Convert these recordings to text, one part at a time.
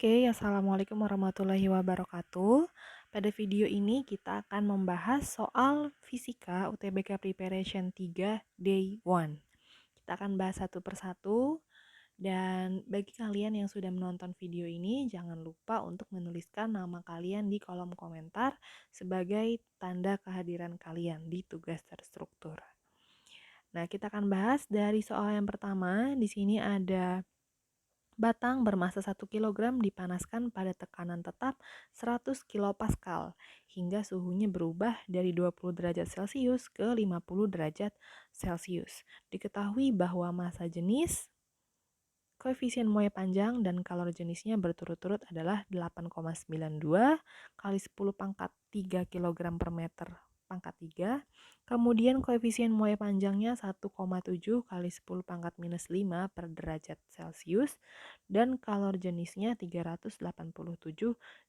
Oke, assalamualaikum warahmatullahi wabarakatuh. Pada video ini kita akan membahas soal fisika UTBK Preparation 3 Day 1. Kita akan bahas satu persatu, dan bagi kalian yang sudah menonton video ini, jangan lupa untuk menuliskan nama kalian di kolom komentar sebagai tanda kehadiran kalian di tugas terstruktur. Nah, kita akan bahas dari soal yang pertama. Di sini ada batang bermassa 1 kg dipanaskan pada tekanan tetap 100 kilopascal hingga suhunya berubah dari 20 derajat Celcius ke 50 derajat Celcius. Diketahui bahwa massa jenis, koefisien Moe panjang, dan kalor jenisnya berturut-turut adalah 8,92 kali 10 pangkat 3 kg per meter pangkat 3. Kemudian koefisien Moe panjangnya 1,7 kali 10 pangkat minus 5 per derajat Celcius, dan kalor jenisnya 387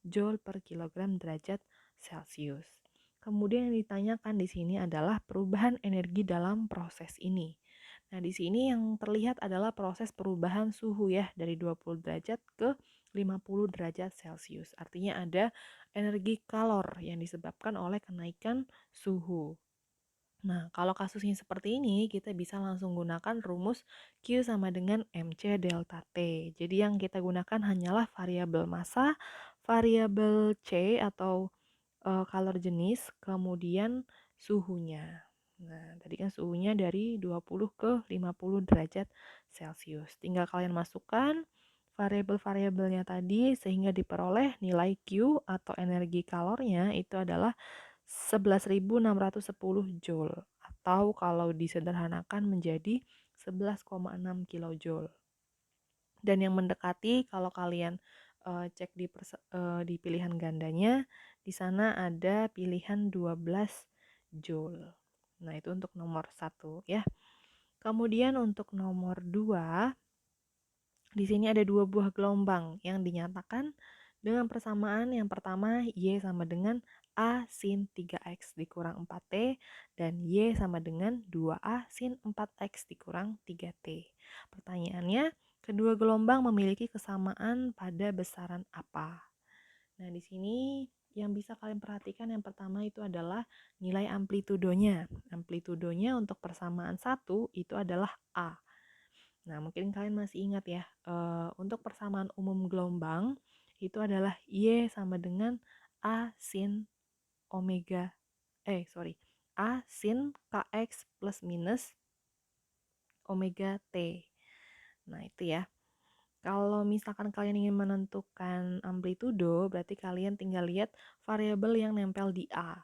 Joule per kilogram derajat Celcius. Kemudian yang ditanyakan di sini adalah perubahan energi dalam proses ini. Nah, di sini yang terlihat adalah proses perubahan suhu ya, dari 20 derajat ke 50 derajat Celcius. Artinya ada energi kalor yang disebabkan oleh kenaikan suhu. Nah, kalau kasusnya seperti ini, kita bisa langsung gunakan rumus Q sama dengan MC delta T. Jadi yang kita gunakan hanyalah variabel massa, variabel C atau kalor jenis, kemudian suhunya. Nah, tadi kan suhunya dari 20 ke 50 derajat Celcius. Tinggal kalian masukkan variabel-variabelnya tadi sehingga diperoleh nilai Q atau energi kalornya itu adalah 11.610 Joule, atau kalau disederhanakan menjadi 11,6 kilojoule. Dan yang mendekati, kalau kalian cek di pilihan gandanya, di sana ada pilihan 12 Joule. Nah, itu untuk nomor 1 ya. Kemudian untuk nomor 2, di sini ada 2 buah gelombang yang dinyatakan dengan persamaan. Yang pertama, Y sama dengan A sin 3X dikurang 4T, dan Y sama dengan 2A sin 4X dikurang 3T. Pertanyaannya, kedua gelombang memiliki kesamaan pada besaran apa? Nah, di sini yang bisa kalian perhatikan yang pertama itu adalah nilai amplitudonya. Amplitudonya untuk persamaan 1 itu adalah A. Nah, mungkin kalian masih ingat ya, untuk persamaan umum gelombang itu adalah Y sama dengan A sin omega, A sin KX plus minus omega T. Nah, itu ya. Kalau misalkan kalian ingin menentukan amplitudo, berarti kalian tinggal lihat variabel yang nempel di A.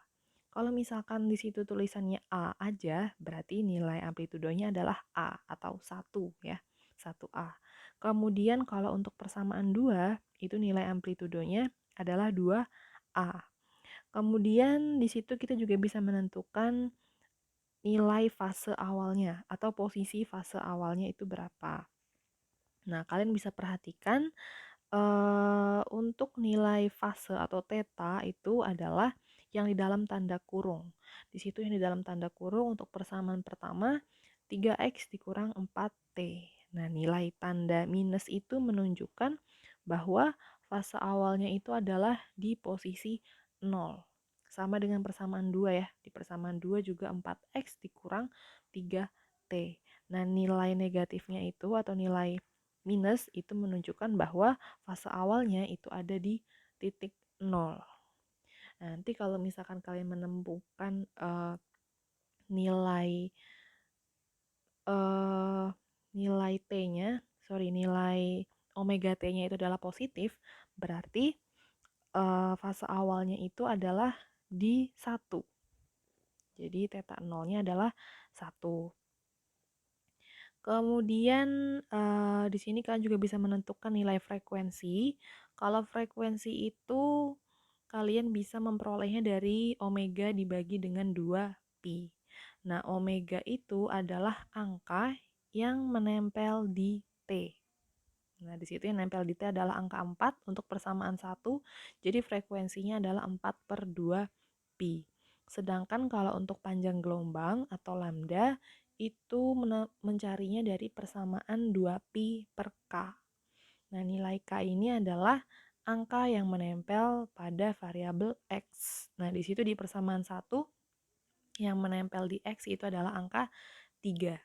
Kalau misalkan di situ tulisannya A aja, berarti nilai amplitudonya adalah A atau 1 ya, 1A. Kemudian kalau untuk persamaan 2, itu nilai amplitudonya adalah 2A. Kemudian di situ kita juga bisa menentukan nilai fase awalnya atau posisi fase awalnya itu berapa. Nah, kalian bisa perhatikan untuk nilai fase atau theta itu adalah yang di dalam tanda kurung. Di situ yang di dalam tanda kurung untuk persamaan pertama 3X dikurang 4T. Nah, nilai tanda minus itu menunjukkan bahwa fase awalnya itu adalah di posisi 0. Sama dengan persamaan 2 ya. Di persamaan 2 juga 4X dikurang 3T. Nah, nilai negatifnya itu atau nilai minus itu menunjukkan bahwa fase awalnya itu ada di titik 0. Nanti kalau misalkan kalian menemukan nilai nilai omega T-nya itu adalah positif, berarti fase awalnya itu adalah di 1. Jadi theta 0-nya adalah 1. Kemudian di sini kalian juga bisa menentukan nilai frekuensi. Kalau frekuensi itu kalian bisa memperolehnya dari omega dibagi dengan 2pi. Nah, omega itu adalah angka yang menempel di T. Nah, di situ yang nempel di T adalah angka 4 untuk persamaan 1. Jadi frekuensinya adalah 4/2pi. Sedangkan kalau untuk panjang gelombang atau lambda itu mencarinya dari persamaan 2pi per K. Nah, nilai K ini adalah angka yang menempel pada variabel X. Nah, di situ di persamaan 1 yang menempel di X itu adalah angka 3.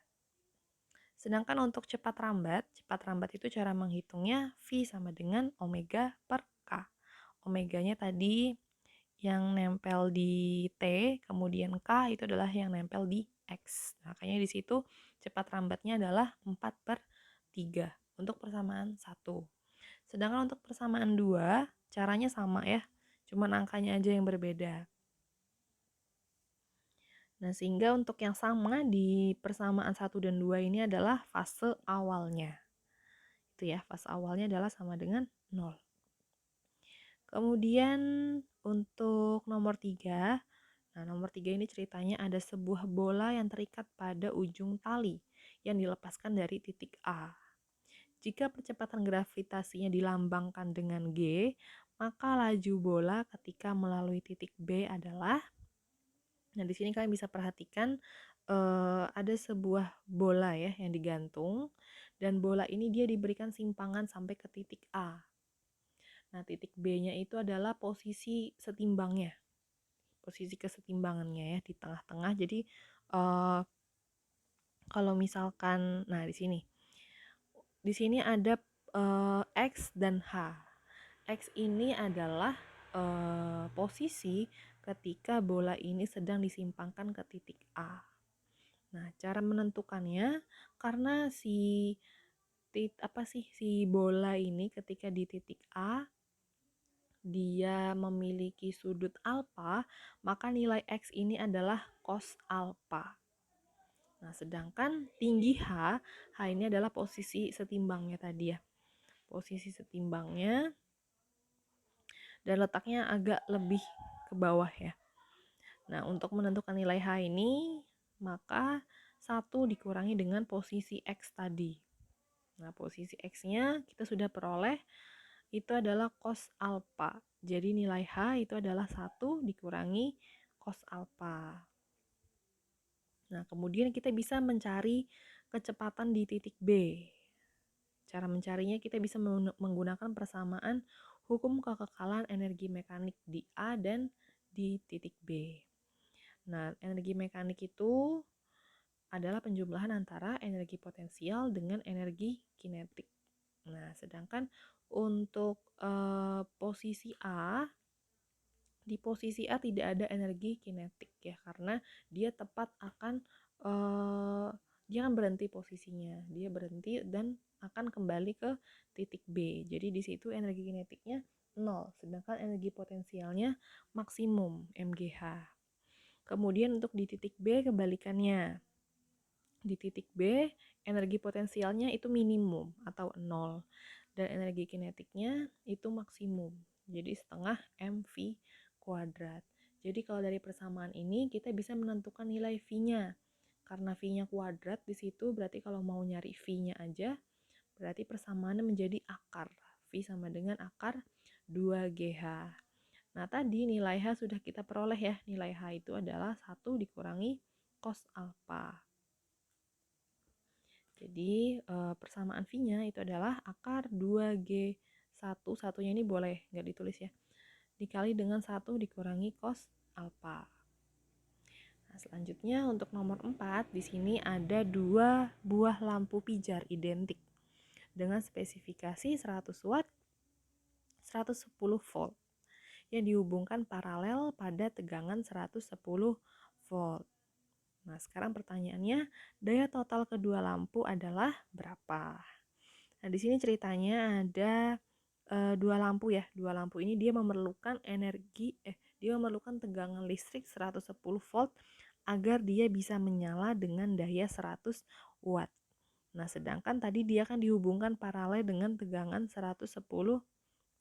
Sedangkan untuk cepat rambat itu cara menghitungnya V sama dengan omega per K. Omeganya tadi yang nempel di T, kemudian K itu adalah yang nempel di X. Makanya di situ cepat rambatnya adalah 4/3 untuk persamaan 1. Sedangkan untuk persamaan 2, caranya sama ya, cuman angkanya aja yang berbeda. Nah, sehingga untuk yang sama di persamaan 1 dan 2 ini adalah fase awalnya. Itu ya, fase awalnya adalah sama dengan 0. Kemudian untuk nomor 3, nah nomor 3 ini ceritanya ada sebuah bola yang terikat pada ujung tali yang dilepaskan dari titik A. Jika percepatan gravitasinya dilambangkan dengan G, maka laju bola ketika melalui titik B adalah, nah di sini kalian bisa perhatikan ada sebuah bola ya yang digantung, dan bola ini dia diberikan simpangan sampai ke titik A. Nah, titik B-nya itu adalah posisi setimbangnya, posisi kesetimbangannya ya di tengah-tengah. Jadi kalau misalkan, nah di sini ada X dan H. X ini adalah posisi ketika bola ini sedang disimpangkan ke titik A. Nah, cara menentukannya karena si bola ini ketika di titik A dia memiliki sudut alfa, maka nilai X ini adalah cos alfa. Nah, sedangkan tinggi H ini adalah posisi setimbangnya tadi ya. Posisi setimbangnya dan letaknya agak lebih ke bawah ya. Nah, untuk menentukan nilai H ini, maka 1 dikurangi dengan posisi X tadi. Nah, posisi X-nya kita sudah peroleh, itu adalah cos alfa. Jadi nilai H itu adalah 1 dikurangi cos alfa. Nah, kemudian kita bisa mencari kecepatan di titik B. Cara mencarinya kita bisa menggunakan persamaan hukum kekekalan energi mekanik di A dan di titik B. Nah, energi mekanik itu adalah penjumlahan antara energi potensial dengan energi kinetik. Nah, sedangkan untuk posisi A, di posisi A tidak ada energi kinetik ya, karena dia tepat akan dia akan berhenti posisinya, dia berhenti dan akan kembali ke titik B. Jadi di situ energi kinetiknya 0, sedangkan energi potensialnya maksimum MGH. Kemudian untuk di titik B kebalikannya. Di titik B energi potensialnya itu minimum atau 0 dan energi kinetiknya itu maksimum. Jadi setengah mv kuadrat. Jadi kalau dari persamaan ini kita bisa menentukan nilai V-nya. Karena V-nya kuadrat di situ berarti kalau mau nyari V-nya aja berarti persamaannya menjadi akar. V sama dengan akar 2GH. Nah, tadi nilai H sudah kita peroleh ya. Nilai H itu adalah 1 dikurangi cos alfa. Jadi persamaan V-nya itu adalah akar 2G1, satunya ini boleh nggak ditulis ya, dikali dengan 1 dikurangi cos alfa. Nah, selanjutnya untuk nomor 4, di sini ada 2 buah lampu pijar identik dengan spesifikasi 100 watt, 110 volt yang dihubungkan paralel pada tegangan 110 volt. Nah, sekarang pertanyaannya, daya total kedua lampu adalah berapa? Nah, di sini ceritanya ada dua lampu ya. Dua lampu ini dia memerlukan dia memerlukan tegangan listrik 110 volt agar dia bisa menyala dengan daya 100 watt. Nah, sedangkan tadi dia kan dihubungkan paralel dengan tegangan 110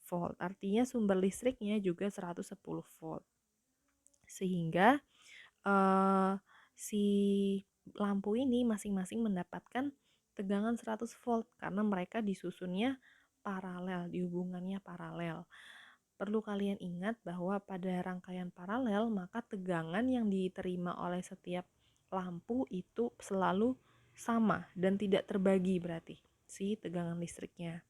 volt. Artinya sumber listriknya juga 110 volt. Sehingga si lampu ini masing-masing mendapatkan tegangan 100 volt karena mereka disusunnya paralel, dihubungannya paralel. Perlu kalian ingat bahwa pada rangkaian paralel maka tegangan yang diterima oleh setiap lampu itu selalu sama dan tidak terbagi berarti si tegangan listriknya.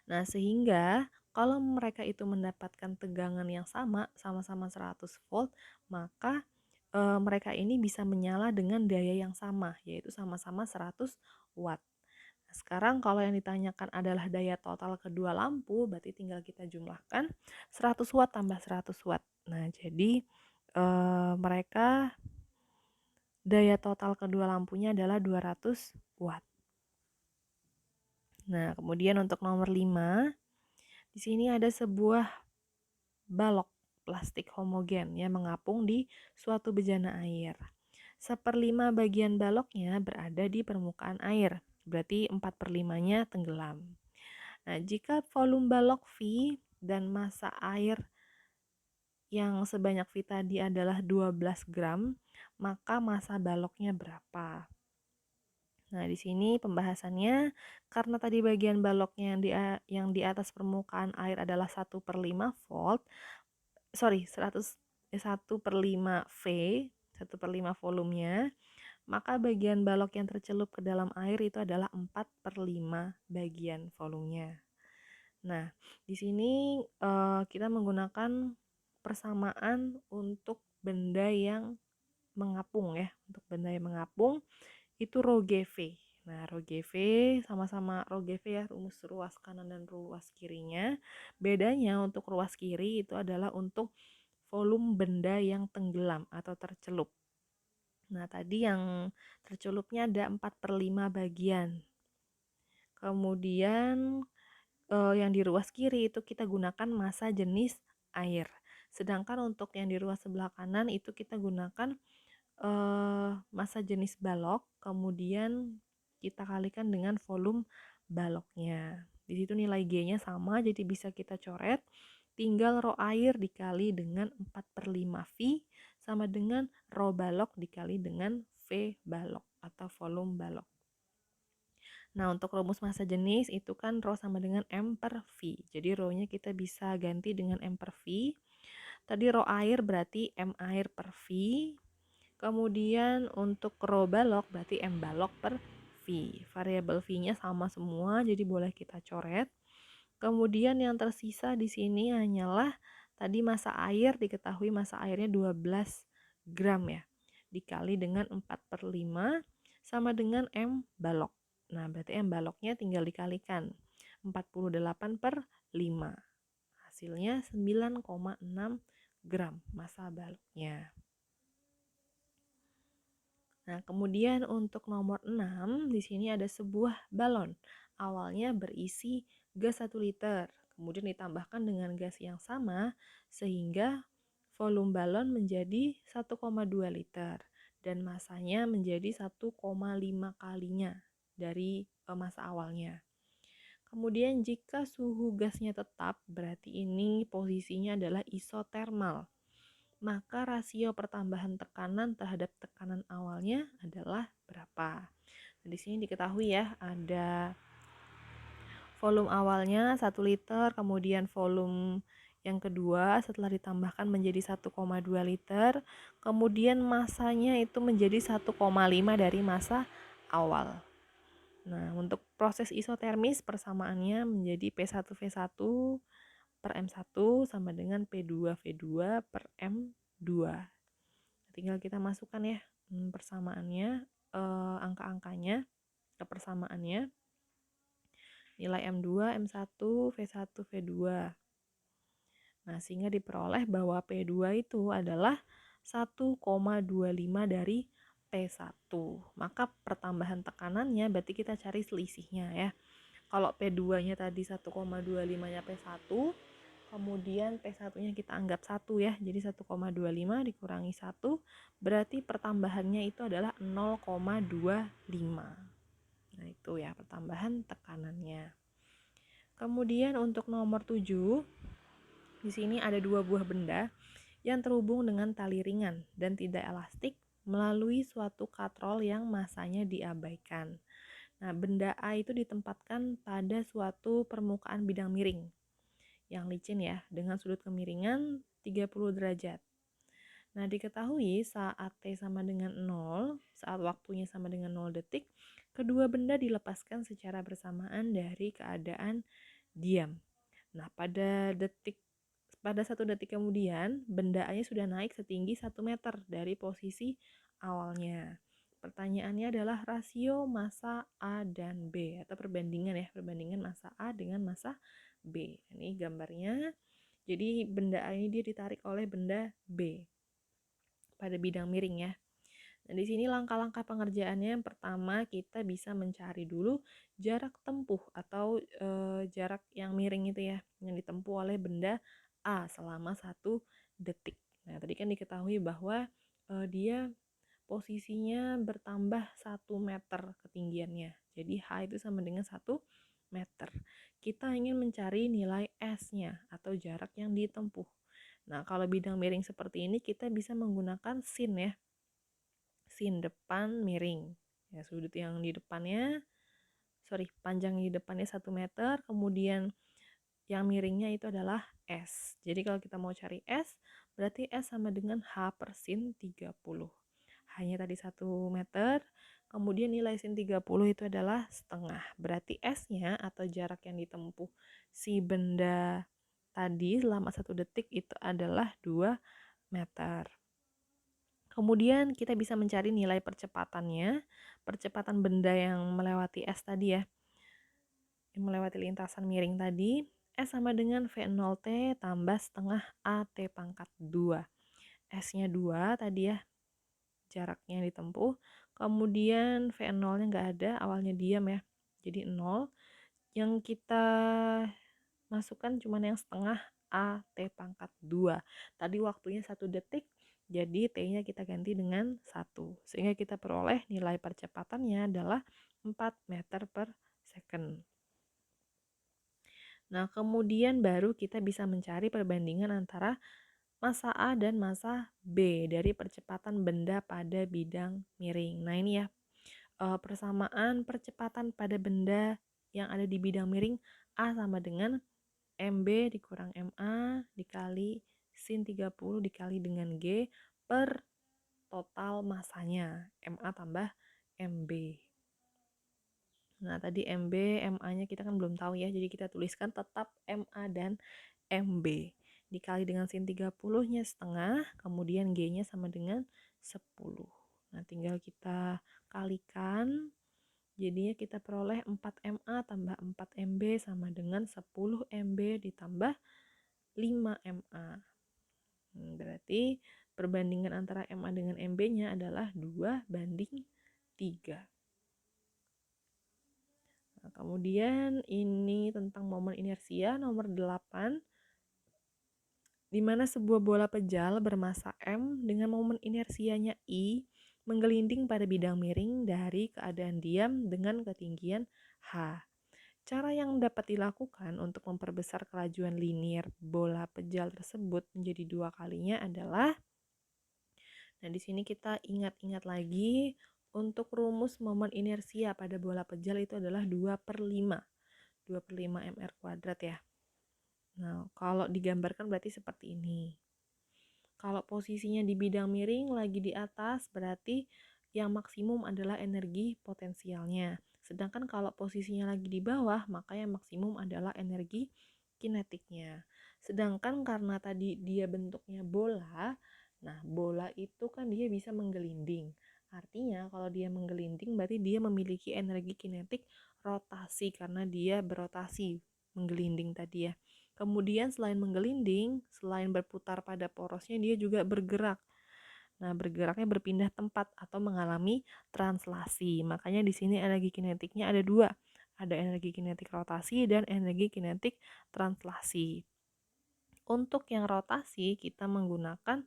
Nah, sehingga kalau mereka itu mendapatkan tegangan yang sama, sama-sama 100 volt, maka mereka ini bisa menyala dengan daya yang sama, yaitu sama-sama 100 watt. Nah, sekarang kalau yang ditanyakan adalah daya total kedua lampu, berarti tinggal kita jumlahkan 100 watt tambah 100 watt. Nah, jadi mereka daya total kedua lampunya adalah 200 watt. Nah, kemudian untuk nomor 5, di sini ada sebuah balok plastik homogen yang mengapung di suatu bejana air. 1/5 bagian baloknya berada di permukaan air, berarti 4/5-nya tenggelam. Nah, jika volume balok V dan massa air yang sebanyak V tadi adalah 12 gram, maka massa baloknya berapa? Nah, di sini pembahasannya, karena tadi bagian baloknya yang di atas permukaan air adalah 1/5 volt, 1/5 V, 1/5 volumenya, maka bagian balok yang tercelup ke dalam air itu adalah 4/5 bagian volumenya. Nah, di sini kita menggunakan persamaan untuk benda yang mengapung ya. Untuk benda yang mengapung itu rho GV. Nah, rho GV sama-sama rho GV ya, rumus ruas kanan dan ruas kirinya. Bedanya untuk ruas kiri itu adalah untuk volume benda yang tenggelam atau tercelup. Nah, tadi yang tercelupnya ada 4/5 bagian. Kemudian yang di ruas kiri itu kita gunakan massa jenis air. Sedangkan untuk yang di ruas sebelah kanan itu kita gunakan massa jenis balok, kemudian kita kalikan dengan volume baloknya. Di situ nilai G-nya sama, jadi bisa kita coret. Tinggal rho air dikali dengan 4/5 V sama dengan rho balok dikali dengan V balok atau volume balok. Nah, untuk rumus massa jenis itu kan rho sama dengan M per V. Jadi rho-nya kita bisa ganti dengan M per V. Tadi rho air berarti M air per V. Kemudian untuk rho balok berarti M balok per V. Variabel V-nya sama semua, jadi boleh kita coret. Kemudian yang tersisa di sini hanyalah tadi massa air, diketahui massa airnya 12 gram ya. Dikali dengan 4/5 sama dengan M balok. Nah, berarti M baloknya tinggal dikalikan. 48/5. Hasilnya 9,6 gram massa baloknya. Nah, kemudian untuk nomor 6, di sini ada sebuah balon. Awalnya berisi gas 1 liter, kemudian ditambahkan dengan gas yang sama, sehingga volume balon menjadi 1,2 liter, dan massanya menjadi 1,5 kalinya dari massa awalnya. Kemudian jika suhu gasnya tetap, berarti ini posisinya adalah isotermal. Maka rasio pertambahan tekanan terhadap tekanan awalnya adalah berapa? Nah, di sini diketahui ya, ada volume awalnya 1 liter, kemudian volume yang kedua setelah ditambahkan menjadi 1,2 liter, kemudian massanya itu menjadi 1,5 dari massa awal. Nah, untuk proses isotermis persamaannya menjadi P1V1 per M1 sama dengan P2V2 per M2. Tinggal kita masukkan ya persamaannya, angka-angkanya ke persamaannya. Nilai M2, M1, V1, V2. Nah, sehingga diperoleh bahwa P2 itu adalah 1,25 dari P1. Maka pertambahan tekanannya berarti kita cari selisihnya ya. Kalau P2-nya tadi 1,25-nya P1, kemudian P1-nya kita anggap 1 ya. Jadi 1,25 dikurangi 1, berarti pertambahannya itu adalah 0,25. Nah, itu ya pertambahan tekanannya. Kemudian untuk nomor 7, di sini ada dua buah benda yang terhubung dengan tali ringan dan tidak elastik melalui suatu katrol yang masanya diabaikan. Nah, benda A itu ditempatkan pada suatu permukaan bidang miring yang licin ya, dengan sudut kemiringan 30 derajat. Nah, diketahui saat T sama dengan 0, saat waktunya sama dengan 0 detik, kedua benda dilepaskan secara bersamaan dari keadaan diam. Nah, pada 1 detik kemudian, benda A-nya sudah naik setinggi 1 meter dari posisi awalnya. Pertanyaannya adalah rasio massa A dan B, atau perbandingan massa A dengan massa B. Ini gambarnya. Jadi benda A ini dia ditarik oleh benda B pada bidang miring ya. Nah, di sini langkah-langkah pengerjaannya, yang pertama kita bisa mencari dulu jarak tempuh atau jarak yang miring itu ya, yang ditempuh oleh benda A selama 1 detik. Nah, tadi kan diketahui bahwa dia posisinya bertambah 1 meter ketinggiannya. Jadi H itu sama dengan 1 meter. Kita ingin mencari nilai S-nya atau jarak yang ditempuh. Nah, kalau bidang miring seperti ini kita bisa menggunakan sin ya. Sin depan miring. Ya, sudut yang di depannya, panjang di depannya 1 meter, kemudian yang miringnya itu adalah S. Jadi kalau kita mau cari S, berarti S sama dengan H per sin 30. H-nya tadi 1 meter, kemudian nilai sin 30 itu adalah setengah. Berarti S-nya atau jarak yang ditempuh si benda tadi selama 1 detik itu adalah 2 meter. Kemudian kita bisa mencari nilai percepatannya, percepatan benda yang melewati S tadi ya, yang melewati lintasan miring tadi. S sama dengan V0T tambah setengah AT pangkat 2. S-nya 2 tadi ya, jaraknya ditempuh. Kemudian V0-nya nggak ada, awalnya diam ya, jadi 0. Yang kita masukkan cuma yang setengah AT pangkat 2. Tadi waktunya 1 detik, jadi T-nya kita ganti dengan 1. Sehingga kita peroleh nilai percepatannya adalah 4 meter per second. Nah, kemudian baru kita bisa mencari perbandingan antara massa A dan massa B dari percepatan benda pada bidang miring. Nah, ini ya, persamaan percepatan pada benda yang ada di bidang miring A sama dengan MB dikurang MA dikali sin 30 dikali dengan G per total masanya, MA tambah MB. Nah, tadi MB, MA-nya kita kan belum tahu ya, jadi kita tuliskan tetap MA dan MB. Dikali dengan sin 30-nya setengah, kemudian G-nya sama dengan 10. Nah, tinggal kita kalikan. Jadinya kita peroleh 4MA tambah 4MB sama dengan 10MB ditambah 5MA. Berarti perbandingan antara MA dengan MB-nya adalah 2:3. Nah, kemudian ini tentang momen inersia nomor 8, di mana sebuah bola pejal bermassa M dengan momen inersianya I menggelinding pada bidang miring dari keadaan diam dengan ketinggian H. Cara yang dapat dilakukan untuk memperbesar kelajuan linier bola pejal tersebut menjadi 2 kalinya adalah, nah di sini kita ingat-ingat lagi untuk rumus momen inersia pada bola pejal itu adalah 2/5. 2/5 mr kuadrat ya. Nah, kalau digambarkan berarti seperti ini. Kalau posisinya di bidang miring lagi di atas, berarti yang maksimum adalah energi potensialnya. Sedangkan kalau posisinya lagi di bawah, maka yang maksimum adalah energi kinetiknya. Sedangkan karena tadi dia bentuknya bola, nah bola itu kan dia bisa menggelinding. Artinya kalau dia menggelinding berarti dia memiliki energi kinetik rotasi karena dia berotasi, menggelinding tadi ya. Kemudian selain menggelinding, selain berputar pada porosnya, dia juga bergerak. Nah, bergeraknya berpindah tempat atau mengalami translasi. Makanya di sini energi kinetiknya ada 2. Ada energi kinetik rotasi dan energi kinetik translasi. Untuk yang rotasi, kita menggunakan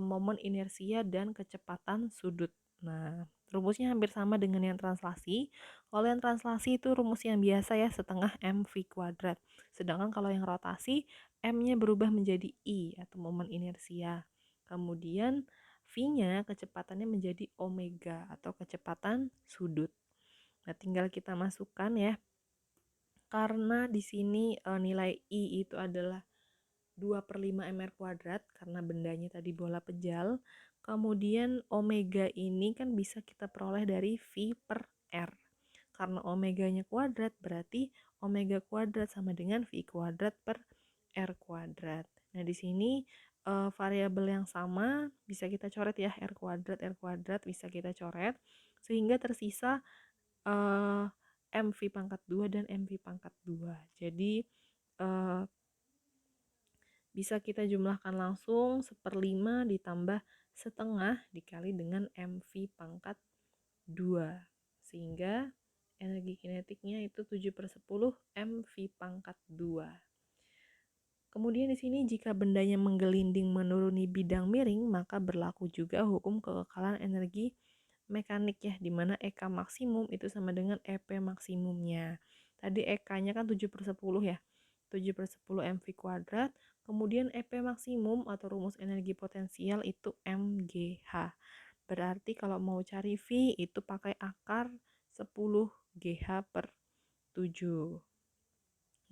momen inersia dan kecepatan sudut. Nah, rumusnya hampir sama dengan yang translasi. Kalau yang translasi itu rumus yang biasa ya, setengah mv kuadrat. Sedangkan kalau yang rotasi, m-nya berubah menjadi i atau momen inersia. Kemudian v-nya kecepatannya menjadi omega atau kecepatan sudut. Nah, tinggal kita masukkan ya. Karena di sini nilai i itu adalah 2/5 mr kuadrat karena bendanya tadi bola pejal. Kemudian omega ini kan bisa kita peroleh dari V per R. Karena omeganya kuadrat berarti omega kuadrat sama dengan V kuadrat per R kuadrat. Nah, di sini variabel yang sama bisa kita coret ya, R kuadrat bisa kita coret, sehingga tersisa MV pangkat 2 dan MV pangkat 2. Jadi bisa kita jumlahkan langsung 1/5 ditambah setengah dikali dengan MV pangkat 2. Sehingga energi kinetiknya itu 7/10 MV pangkat 2. Kemudian di sini jika bendanya menggelinding menuruni bidang miring, maka berlaku juga hukum kekekalan energi mekanik ya, di mana EK maksimum itu sama dengan EP maksimumnya. Tadi EK-nya kan 7/10 ya, 7/10 MV kuadrat, kemudian EP maksimum atau rumus energi potensial itu MGH. Berarti kalau mau cari V itu pakai akar 10 GH per 7.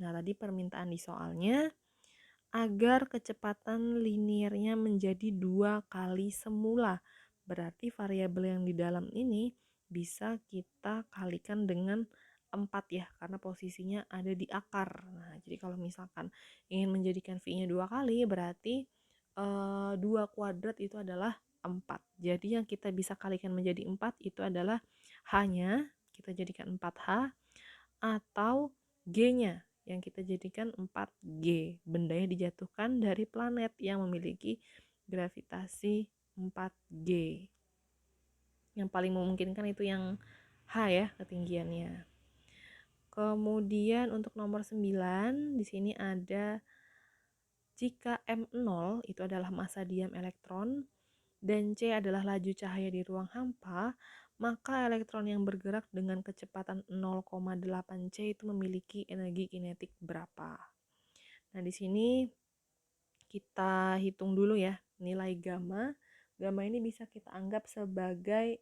Nah, tadi permintaan di soalnya agar kecepatan liniernya menjadi 2 kali semula. Berarti variabel yang di dalam ini bisa kita kalikan dengan 4 ya, karena posisinya ada di akar. Nah, jadi kalau misalkan ingin menjadikan V-nya 2 kali, berarti 2 kuadrat itu adalah 4. Jadi yang kita bisa kalikan menjadi 4 itu adalah H-nya, kita jadikan 4H, atau G-nya yang kita jadikan 4G. Bendanya dijatuhkan dari planet yang memiliki gravitasi 4G. Yang paling memungkinkan itu yang H ya, ketinggiannya. Kemudian untuk nomor 9, di sini ada jika M0 itu adalah massa diam elektron dan C adalah laju cahaya di ruang hampa, maka elektron yang bergerak dengan kecepatan 0,8 C itu memiliki energi kinetik berapa? Nah, di sini kita hitung dulu ya nilai gamma. Gamma ini bisa kita anggap sebagai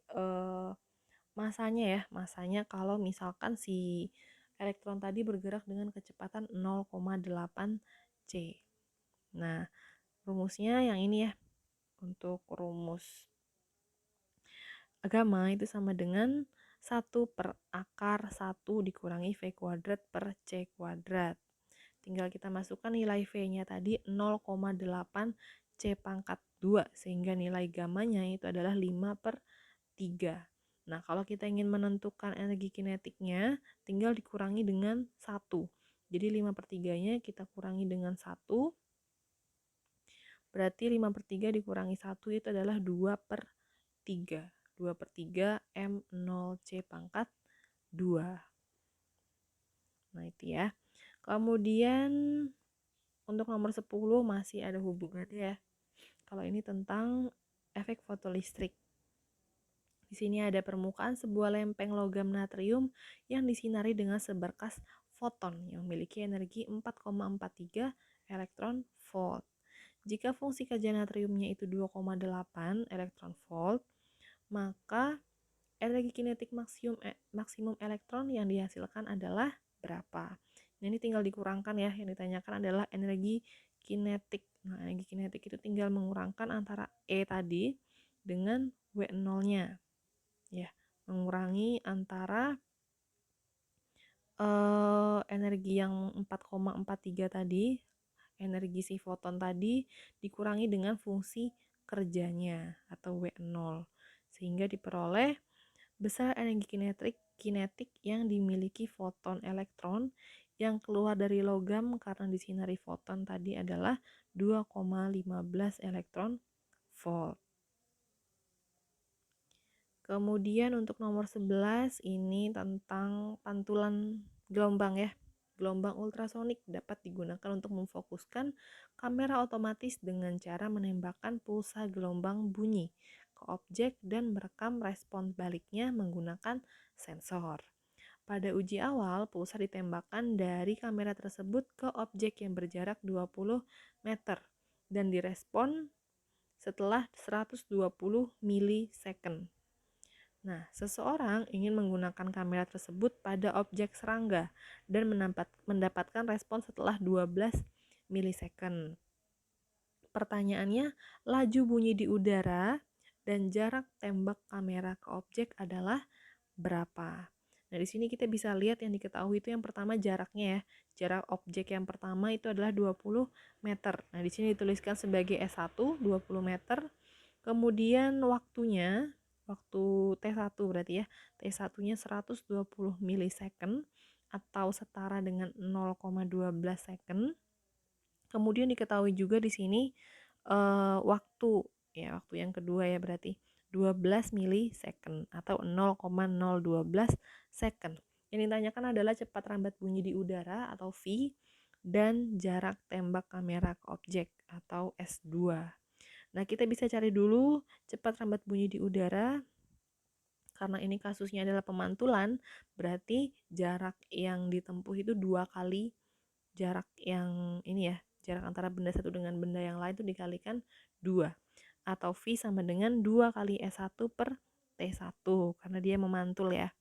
masanya ya, masanya kalau misalkan si elektron tadi bergerak dengan kecepatan 0,8 C. Nah, rumusnya yang ini ya. Untuk rumus gamma itu sama dengan 1 per akar 1 dikurangi V kuadrat per C kuadrat. Tinggal kita masukkan nilai V-nya tadi 0,8 C pangkat 2, sehingga nilai gammanya itu adalah 5/3. Nah, kalau kita ingin menentukan energi kinetiknya, tinggal dikurangi dengan 1. Jadi 5/3-nya kita kurangi dengan 1. Berarti 5/3 dikurangi 1 itu adalah 2/3. 2/3 M0C pangkat 2. Nah, itu ya. Kemudian untuk nomor 10 masih ada hubungannya ya. Kalau ini tentang efek fotolistrik. Di sini ada permukaan sebuah lempeng logam natrium yang disinari dengan seberkas foton yang memiliki energi 4,43 elektron volt. Jika fungsi kajian natriumnya itu 2,8 elektron volt, maka energi kinetik maksimum elektron yang dihasilkan adalah berapa? Nah, ini tinggal dikurangkan ya, yang ditanyakan adalah energi kinetik. Nah, energi kinetik itu tinggal mengurangkan antara E tadi dengan W0-nya. Ya, mengurangi antara energi yang 4,43 tadi, energi si foton tadi dikurangi dengan fungsi kerjanya atau W0, sehingga diperoleh besar energi kinetik yang dimiliki foton elektron yang keluar dari logam karena disinari foton tadi adalah 2,15 elektron volt. Kemudian untuk nomor 11 ini tentang pantulan gelombang ya. Gelombang ultrasonik dapat digunakan untuk memfokuskan kamera otomatis dengan cara menembakkan pulsa gelombang bunyi ke objek dan merekam respons baliknya menggunakan sensor. Pada uji awal, pulsa ditembakkan dari kamera tersebut ke objek yang berjarak 20 meter dan direspon setelah 120 milisecond. Nah, seseorang ingin menggunakan kamera tersebut pada objek serangga dan mendapatkan respon setelah 12 milisecond. Pertanyaannya, laju bunyi di udara dan jarak tembak kamera ke objek adalah berapa? Nah, di sini kita bisa lihat yang diketahui itu yang pertama jaraknya ya. Jarak objek yang pertama itu adalah 20 meter. Nah, di sini dituliskan sebagai S1 20 meter. Kemudian waktunya, waktu T1 berarti ya. T1-nya 120 milisecond atau setara dengan 0,12 second. Kemudian diketahui juga di sini waktu ya, waktu yang kedua ya berarti 12 milisecond atau 0,012 second. Yang ditanyakan adalah cepat rambat bunyi di udara atau V dan jarak tembak kamera ke objek atau S2. Nah, kita bisa cari dulu cepat rambat bunyi di udara. Karena ini kasusnya adalah pemantulan, berarti jarak yang ditempuh itu 2 kali jarak yang ini ya, jarak antara benda satu dengan benda yang lain itu dikalikan 2. Atau V sama dengan 2 kali S1 per T1 karena dia memantul ya.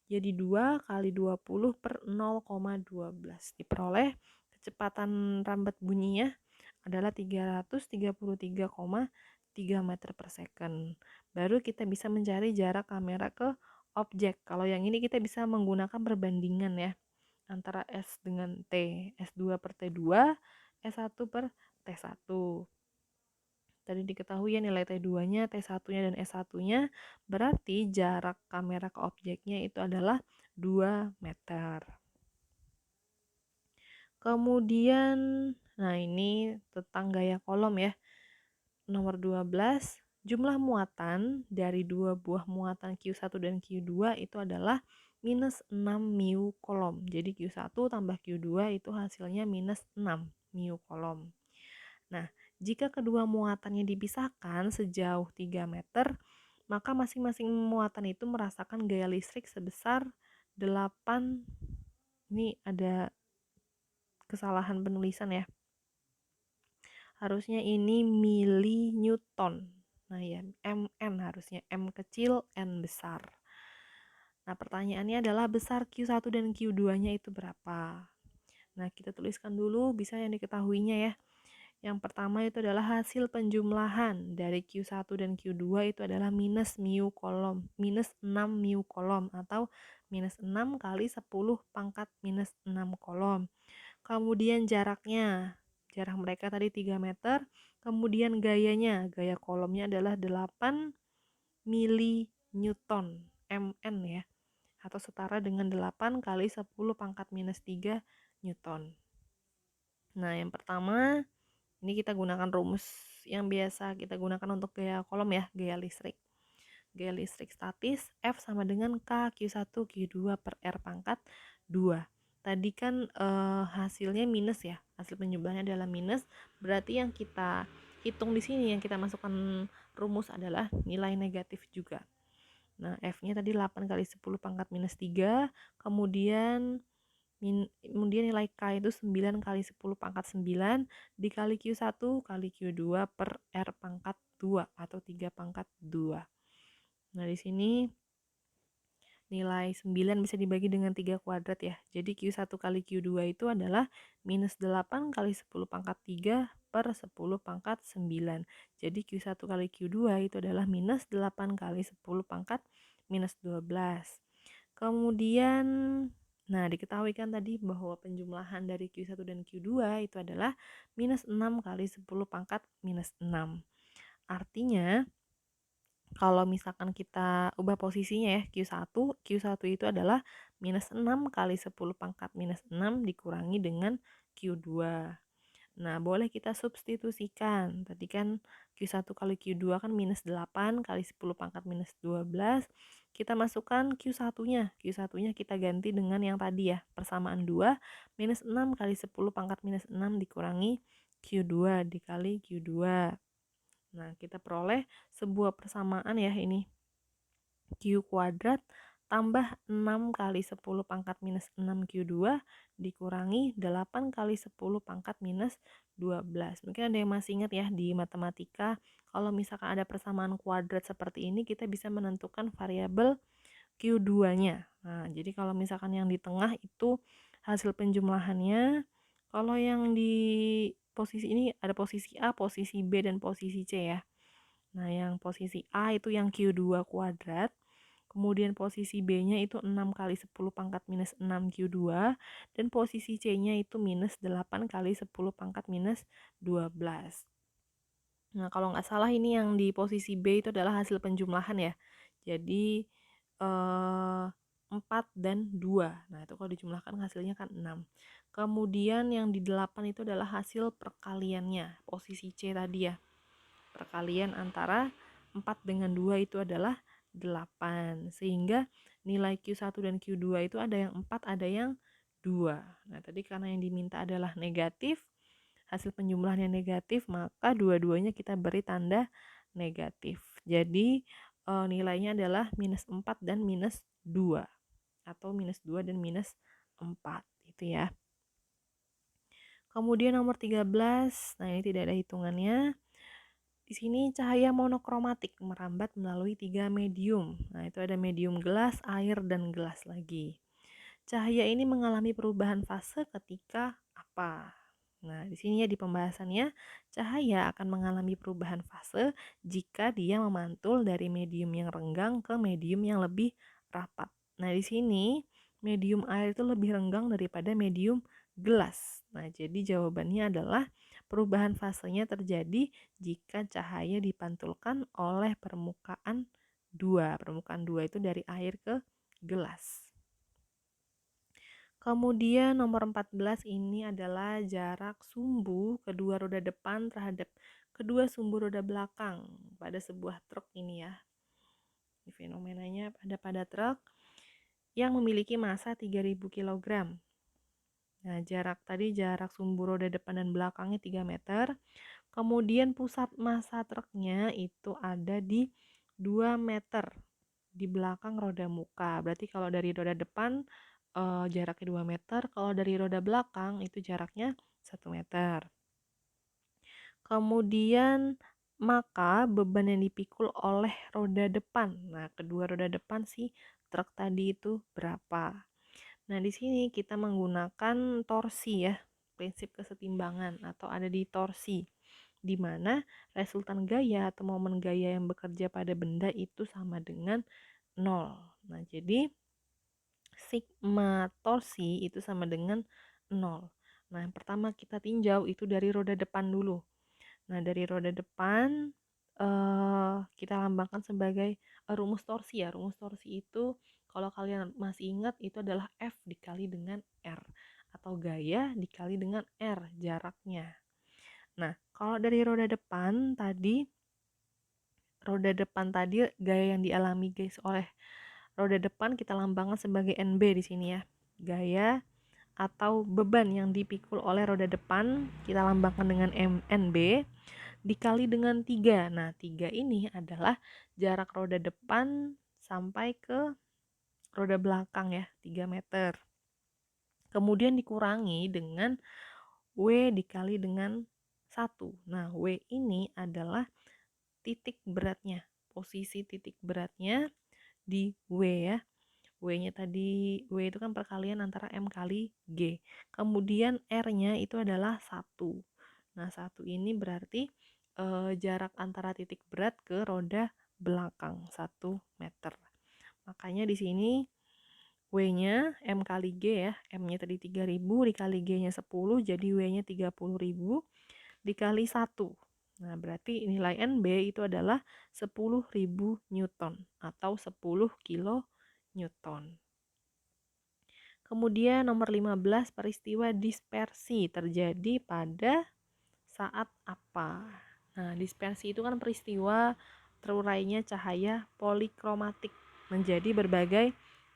Jadi 2 kali 20 per 0,12. Diperoleh kecepatan rambat bunyinya adalah 333,3 meter per second. Baru kita bisa mencari jarak kamera ke objek. Kalau yang ini kita bisa menggunakan perbandingan ya, antara S dengan T, S2 per T2, S1 per T1. Tadi diketahui ya nilai T2-nya, T1-nya, dan S1-nya, berarti jarak kamera ke objeknya itu adalah 2 meter. Kemudian, nah ini tentang gaya kolom ya. Nomor 12, jumlah muatan dari dua buah muatan Q1 dan Q2 itu adalah minus 6 mu kolom. Jadi Q1 tambah Q2 itu hasilnya minus 6 mu kolom. Nah, jika kedua muatannya dipisahkan sejauh 3 meter, maka masing-masing muatan itu merasakan gaya listrik sebesar 8, ini ada kesalahan penulisan ya. Harusnya ini mili Newton. Nah ya, MN harusnya, M kecil, N besar. Nah, pertanyaannya adalah besar Q1 dan Q2-nya itu berapa? Nah, kita tuliskan dulu bisa yang diketahuinya ya. Yang pertama itu adalah hasil penjumlahan dari Q1 dan Q2 itu adalah minus mu kolom, minus 6 mu kolom atau minus 6 kali 10 pangkat minus 6 kolom. Kemudian jaraknya, jarak mereka tadi 3 meter. Kemudian gayanya, gaya kolomnya adalah 8 mili Newton, MN ya, atau setara dengan 8 kali 10 pangkat minus 3 Newton. Nah, yang pertama ini kita gunakan rumus yang biasa kita gunakan untuk gaya kolom ya, gaya listrik. Gaya listrik statis F sama dengan K Q1 Q2 per R pangkat 2. Tadi kan hasilnya minus ya, hasil penjumlahannya adalah minus, berarti yang kita hitung di sini, yang kita masukkan rumus adalah nilai negatif juga. Nah, F-nya tadi 8 kali 10 pangkat minus 3, kemudian nilai K itu 9 kali 10 pangkat 9 dikali Q1 kali Q2 per R pangkat 2 atau 3 pangkat 2. Nah, di sini nilai 9 bisa dibagi dengan 3 kuadrat ya. Jadi Q1 kali Q2 itu adalah minus 8 kali 10 pangkat 3 per 10 pangkat 9. Jadi Q1 kali Q2 itu adalah minus 8 kali 10 pangkat minus 12. Kemudian, nah diketahui kan tadi bahwa penjumlahan dari Q1 dan Q2 itu adalah minus 6 kali 10 pangkat minus 6. Artinya, kalau misalkan kita ubah posisinya ya, Q1 itu adalah minus 6 kali 10 pangkat minus 6 dikurangi dengan Q2. Nah, boleh kita substitusikan. Tadi kan Q1 kali Q2 kan minus 8 kali 10 pangkat minus 12. Kita masukkan Q1-nya. Q1-nya kita ganti dengan yang tadi ya, persamaan 2. Minus 6 kali 10 pangkat minus 6 dikurangi Q2 dikali Q2. Nah, kita peroleh sebuah persamaan ya ini. Q kuadrat tambah 6 kali 10 pangkat minus 6 Q2 dikurangi 8 kali 10 pangkat minus 12. Mungkin ada yang masih ingat ya di matematika, kalau misalkan ada persamaan kuadrat seperti ini, kita bisa menentukan variabel Q2-nya. Nah, jadi kalau misalkan yang di tengah itu hasil penjumlahannya, kalau yang di posisi ini ada posisi A, posisi B, dan posisi C ya. Nah, yang posisi A itu yang Q2 kuadrat. Kemudian posisi B-nya itu 6 kali 10 pangkat minus 6 Q2. Dan posisi C-nya itu minus 8 kali 10 pangkat minus 12. Nah, kalau nggak salah ini yang di posisi B itu adalah hasil penjumlahan ya. Jadi 4 dan 2. Nah, itu kalau dijumlahkan hasilnya kan 6. Kemudian yang di 8 itu adalah hasil perkaliannya, posisi C tadi ya. Perkalian antara 4 dengan 2 itu adalah 8. Sehingga nilai Q1 dan Q2 itu ada yang 4, ada yang 2. Nah, tadi karena yang diminta adalah negatif, hasil penjumlahan yang negatif, maka dua-duanya kita beri tanda negatif. Jadi nilainya adalah minus 4 dan minus 2. Atau minus 2 dan minus 4. Itu ya. Kemudian nomor 13, nah ini tidak ada hitungannya. Di sini cahaya monokromatik merambat melalui 3 medium. Nah, itu ada medium gelas, air, dan gelas lagi. Cahaya ini mengalami perubahan fase ketika apa? Nah, di sini ya di pembahasannya, cahaya akan mengalami perubahan fase jika dia memantul dari medium yang renggang ke medium yang lebih rapat. Nah, di sini medium air itu lebih renggang daripada medium gelas. Nah, jadi jawabannya adalah perubahan fasenya terjadi jika cahaya dipantulkan oleh permukaan 2. Permukaan 2 itu dari air ke gelas. Kemudian nomor 14 ini adalah jarak sumbu kedua roda depan terhadap kedua sumbu roda belakang pada sebuah truk ini ya. Ini fenomenanya pada truk yang memiliki massa 3000 kg. Nah, jarak sumbu roda depan dan belakangnya 3 meter. Kemudian pusat massa truknya itu ada di 2 meter di belakang roda muka. Berarti kalau dari roda depan jaraknya 2 meter, kalau dari roda belakang itu jaraknya 1 meter. Kemudian maka beban yang dipikul oleh roda depan. Nah, kedua roda depan si truk tadi itu berapa? Nah, di sini kita menggunakan torsi ya, prinsip kesetimbangan atau ada di torsi, di mana resultan gaya atau momen gaya yang bekerja pada benda itu sama dengan 0. Nah, jadi sigma torsi itu sama dengan 0. Nah, yang pertama kita tinjau itu dari roda depan dulu. Nah, dari roda depan kita lambangkan sebagai rumus torsi ya. Rumus torsi itu kalau kalian masih ingat itu adalah F dikali dengan R atau gaya dikali dengan R jaraknya. Nah, kalau dari roda depan tadi gaya yang dialami guys oleh roda depan kita lambangkan sebagai NB di sini ya. Gaya atau beban yang dipikul oleh roda depan kita lambangkan dengan NB dikali dengan 3. Nah, 3 ini adalah jarak roda depan sampai ke roda belakang ya, 3 meter. Kemudian dikurangi dengan W dikali dengan 1. Nah, W ini adalah titik beratnya. Posisi titik beratnya di W ya. W-nya tadi, W itu kan perkalian antara M kali G. Kemudian R-nya itu adalah 1. Nah, 1 ini berarti jarak antara titik berat ke roda belakang 1 meter. Makanya di sini W-nya M kali G ya. M-nya tadi 3000 dikali G-nya 10, jadi W-nya 30.000 dikali 1. Nah, berarti nilai NB itu adalah 10.000 Newton atau 10 kilo Newton. Kemudian nomor 15, peristiwa dispersi terjadi pada saat apa? Nah, dispersi itu kan peristiwa terurainya cahaya polikromatik menjadi berbagai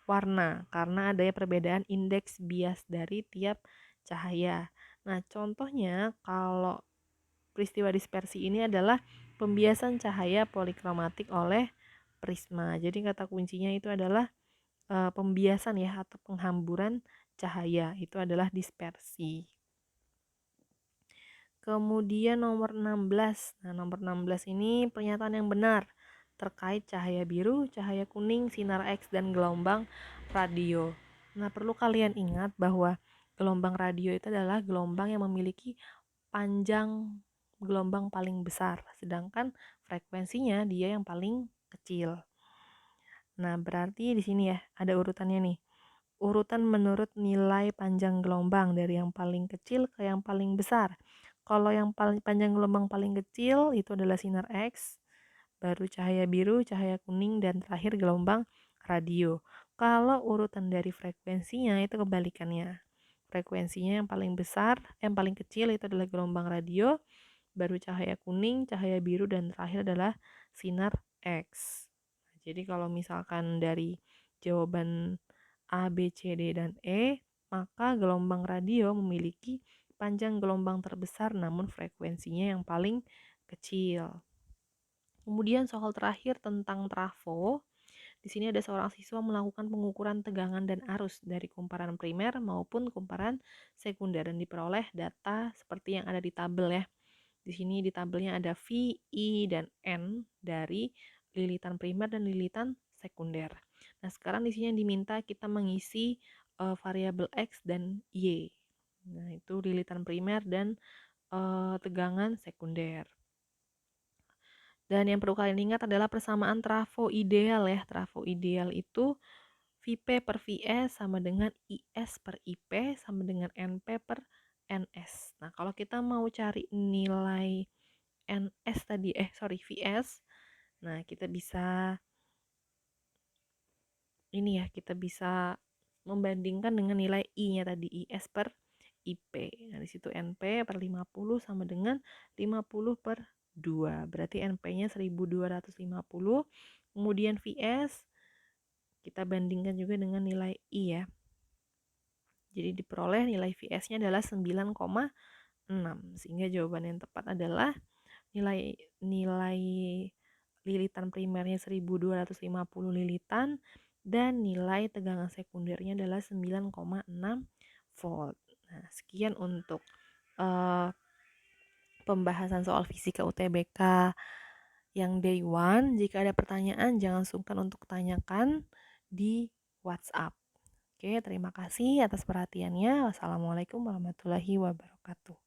warna karena adanya perbedaan indeks bias dari tiap cahaya. Nah, contohnya kalau peristiwa dispersi ini adalah pembiasan cahaya polikromatik oleh prisma. Jadi kata kuncinya itu adalah pembiasan ya atau penghamburan cahaya, itu adalah dispersi. Kemudian nomor 16. Nah, nomor 16 ini pernyataan yang benar terkait cahaya biru, cahaya kuning, sinar X, dan gelombang radio. Nah, perlu kalian ingat bahwa gelombang radio itu adalah gelombang yang memiliki panjang gelombang paling besar, sedangkan frekuensinya dia yang paling kecil. Nah, berarti di sini ya ada urutannya nih. Urutan menurut nilai panjang gelombang dari yang paling kecil ke yang paling besar. Kalau yang paling panjang gelombang paling kecil itu adalah sinar X, baru cahaya biru, cahaya kuning, dan terakhir gelombang radio. Kalau urutan dari frekuensinya itu kebalikannya. Frekuensinya yang paling besar, yang paling kecil itu adalah gelombang radio, baru cahaya kuning, cahaya biru, dan terakhir adalah sinar X. Jadi kalau misalkan dari jawaban A, B, C, D, dan E, maka gelombang radio memiliki panjang gelombang terbesar namun frekuensinya yang paling kecil. Kemudian soal terakhir tentang trafo. Di sini ada seorang siswa melakukan pengukuran tegangan dan arus dari kumparan primer maupun kumparan sekunder dan diperoleh data seperti yang ada di tabel ya. Di sini di tabelnya ada V, I, dan N dari lilitan primer dan lilitan sekunder. Nah, sekarang di sini yang diminta kita mengisi variabel X dan Y. Nah, itu lilitan primer dan tegangan sekunder. Dan yang perlu kalian ingat adalah persamaan trafo ideal ya. Trafo ideal itu Vp per Vs sama dengan Is per Ip sama dengan Np per Ns. Nah, kalau kita mau cari nilai Ns tadi, Vs, nah kita bisa kita bisa membandingkan dengan nilai I-nya tadi, Is per Ip. Nah, di situ Np per 50 sama dengan 50 per 2. Berarti Np-nya 1250. Kemudian Vs kita bandingkan juga dengan nilai I ya. Jadi diperoleh nilai Vs-nya adalah 9,6. Sehingga jawaban yang tepat adalah nilai lilitan primernya 1250 lilitan dan nilai tegangan sekundernya adalah 9,6 volt. Nah, sekian untuk pembahasan soal fisika UTBK yang day 1. Jika ada pertanyaan, jangan sungkan untuk tanyakan di WhatsApp. Oke, terima kasih atas perhatiannya. Wassalamualaikum warahmatullahi wabarakatuh.